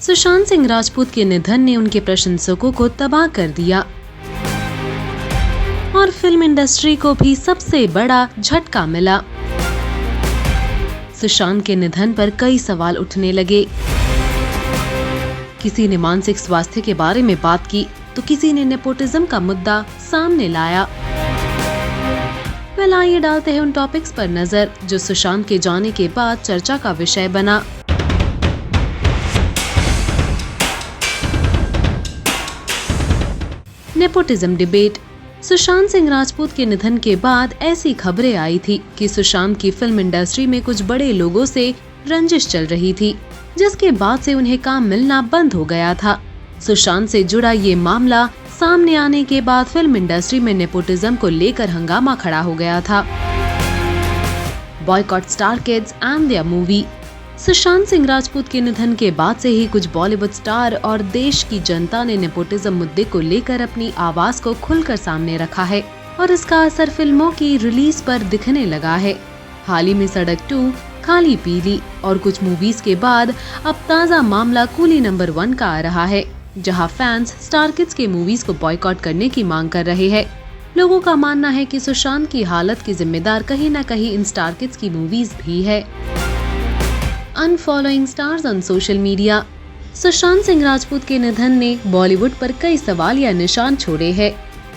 सुशांत सिंह राजपूत के निधन ने उनके प्रशंसकों को तबाह कर दिया और फिल्म इंडस्ट्री को भी सबसे बड़ा झटका मिला। सुशांत के निधन पर कई सवाल उठने लगे। किसी ने मानसिक स्वास्थ्य के बारे में बात की तो किसी ने नेपोटिज्म का मुद्दा सामने लाया। आइए डालते हैं उन टॉपिक्स पर नजर जो सुशांत के जाने के बाद चर्चा का विषय बना। Nepotism debate. सुशांत सिंह राजपूत के निधन के बाद ऐसी खबरें आई थी कि सुशांत की फिल्म इंडस्ट्री में कुछ बड़े लोगों से रंजिश चल रही थी, जिसके बाद से उन्हें काम मिलना बंद हो गया था। सुशांत से जुड़ा ये मामला सामने आने के बाद फिल्म इंडस्ट्री में नेपोटिज्म को लेकर हंगामा खड़ा हो गया था। Boycott star kids and their movie. Sushant Singh Rajput के निधन के बाद से ही कुछ बॉलीवुड स्टार और देश की जनता ने नेपोटिज्म मुद्दे को लेकर अपनी आवाज को खुलकर सामने रखा है और इसका असर फिल्मों की रिलीज पर दिखने लगा है। हाल ही में सड़क 2, खाली पीली और कुछ मूवीज के बाद अब ताज़ा मामला कूली नंबर 1 का आ रहा है, जहां फैंस स्टार किड्स के मूवीज को बॉयकॉट करने की मांग कर रहे हैं। लोगों का मानना है कि सुशांत की हालत की जिम्मेदार कहीं न कहीं इन स्टार किड्स की मूवीज भी है। Unfollowing stars on social media. Sushant Singh Rajput के निधन ने बॉलीवुड पर कई सवाल या निशान छोड़े हैं।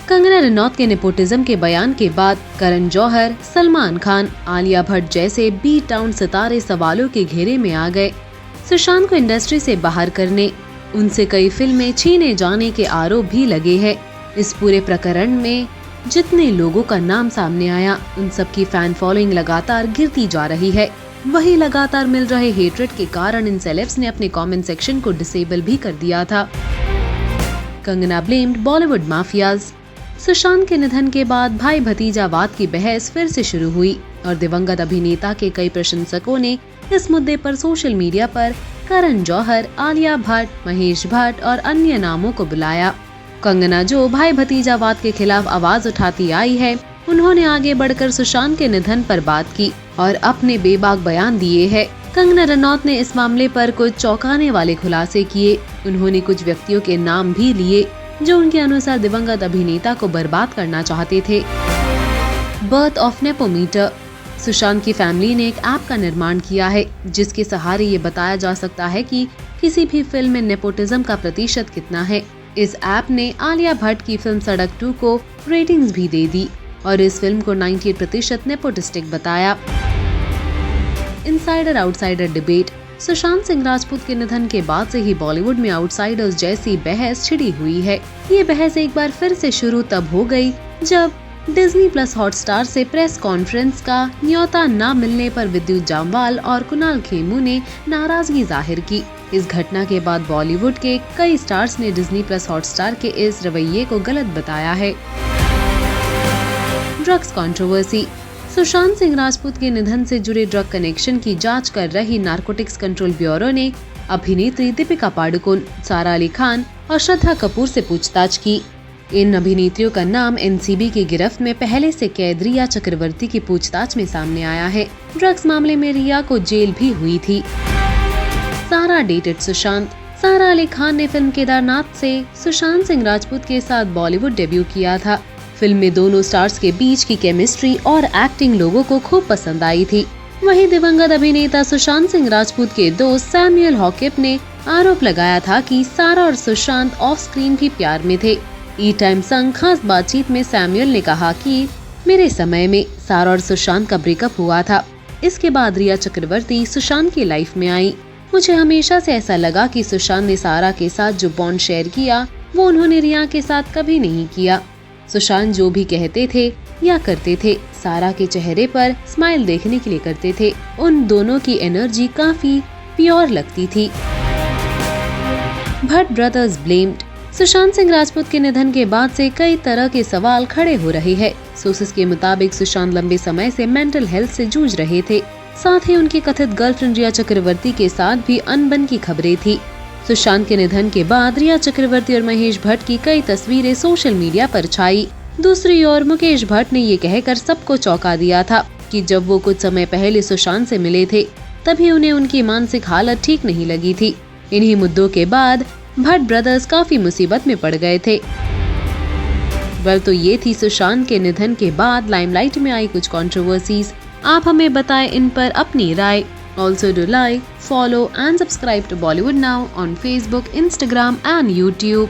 कंगना रनौत के नेपोटिज्म के बयान के बाद करण जौहर, सलमान खान, आलिया भट्ट जैसे बी टाउन सितारे सवालों के घेरे में आ गए। सुशांत को इंडस्ट्री से बाहर करने, उनसे कई फिल्में छीने जाने के आरोप भी लगे हैं। इस पूरे प्रकरण में जितने लोगों का नाम सामने आया, उन सबकी फैन फॉलोइंग लगातार गिरती जा रही है। वही लगातार मिल रहे हेट्रेड के कारण इन सेलेब्स ने अपने कमेंट सेक्शन को डिसेबल भी कर दिया था। Kangana blamed Bollywood mafias. सुशांत के निधन के बाद भाई भतीजावाद की बहस फिर से शुरू हुई और दिवंगत अभिनेता के कई प्रशंसकों ने इस मुद्दे पर सोशल मीडिया पर करण जौहर, आलिया भट्ट, महेश भट्ट और अन्य नामों को बुलाया। कंगना जो भाई भतीजावाद के खिलाफ आवाज उठाती आई है, उन्होंने आगे बढ़कर सुशांत के निधन पर बात की और अपने बेबाक बयान दिए हैं। कंगना रनौत ने इस मामले पर कुछ चौंकाने वाले खुलासे किए। उन्होंने कुछ व्यक्तियों के नाम भी लिए जो उनके अनुसार दिवंगत अभिनेता को बर्बाद करना चाहते थे। Birth of नेपोमीटर। सुशांत की फैमिली ने एक ऐप का निर्माण किया है जिसके सहारे ये बताया जा सकता है कि किसी भी फिल्म में नेपोटिज्म का प्रतिशत कितना है। इस ऐप ने आलिया भट्ट की फिल्म सड़क 2 को रेटिंग्स भी दे दी और इस फिल्म को 98% नेपोटिस्टिक बताया। Insider outsider debate. Sushant Singh Rajput के निधन के बाद से ही बॉलीवुड में आउटसाइडर्स जैसी बहस छिड़ी हुई है। ये बहस एक बार फिर से शुरू तब हो गई जब डिज्नी प्लस हॉटस्टार से प्रेस कॉन्फ्रेंस का न्योता न मिलने पर विद्युत जामवाल और कुणाल खेमू ने नाराजगी जाहिर की। इस घटना के बाद बॉलीवुड के कई स्टार्स ने डिज्नी प्लस हॉटस्टार के इस रवैये को गलत बताया है। Drugs controversy. सुशांत सिंह राजपूत के निधन से जुड़े ड्रग कनेक्शन की जांच कर रही नारकोटिक्स कंट्रोल ब्यूरो ने अभिनेत्री दीपिका पादुकोण, सारा अली खान और श्रद्धा कपूर से पूछताछ की। इन अभिनेत्रियों का नाम एनसीबी की गिरफ्त में पहले से कैद रिया चक्रवर्ती की पूछताछ में सामने आया है। ड्रग्स मामले में रिया को जेल भी हुई थी। सारा डेटेड सुशांत। सारा अली खान ने फिल्म केदारनाथ से सुशांत सिंह राजपूत के साथ बॉलीवुड डेब्यू किया था। फिल्म में दोनों स्टार्स के बीच की केमिस्ट्री और एक्टिंग लोगों को खूब पसंद आई थी। वहीं दिवंगत अभिनेता सुशांत सिंह राजपूत के दोस्त सैमुअल हॉकिप ने आरोप लगाया था कि सारा और सुशांत ऑफ स्क्रीन भी प्यार में थे। ई टाइम संग खास बातचीत में सैमुअल ने कहा कि मेरे समय में सारा और सुशांत का ब्रेकअप हुआ था। इसके बाद रिया चक्रवर्ती सुशांत की लाइफ में आई। मुझे हमेशा से ऐसा लगा कि सुशांत ने सारा के साथ जो बॉन्ड शेयर किया वो उन्होंने रिया के साथ कभी नहीं किया। सुशांत जो भी कहते थे या करते थे, सारा के चेहरे पर स्माइल देखने के लिए करते थे। उन दोनों की एनर्जी काफी प्योर लगती थी। Bhatt brothers blamed. सुशांत सिंह राजपूत के निधन के बाद से कई तरह के सवाल खड़े हो रहे हैं। सोर्सेस के मुताबिक सुशांत लंबे समय से मेंटल हेल्थ से जूझ रहे थे। साथ ही उनकी कथित गर्लफ्रेंड रिया चक्रवर्ती के साथ भी अनबन की खबरें थी। सुशांत के निधन के बाद रिया चक्रवर्ती और महेश भट्ट की कई तस्वीरें सोशल मीडिया पर छाई। दूसरी ओर मुकेश भट्ट ने ये कहकर सबको चौंका दिया था कि जब वो कुछ समय पहले सुशांत से मिले थे तभी उन्हें उनकी मानसिक हालत ठीक नहीं लगी थी। इन्हीं मुद्दों के बाद भट्ट ब्रदर्स काफी मुसीबत में पड़ गए थे। तो ये थी सुशांत के निधन के बाद लाइमलाइट में आई कुछ कंट्रोवर्सीज। आप हमें बताएं इन पर अपनी राय। Also do like, follow and subscribe to Bollywood now on Facebook, Instagram and YouTube.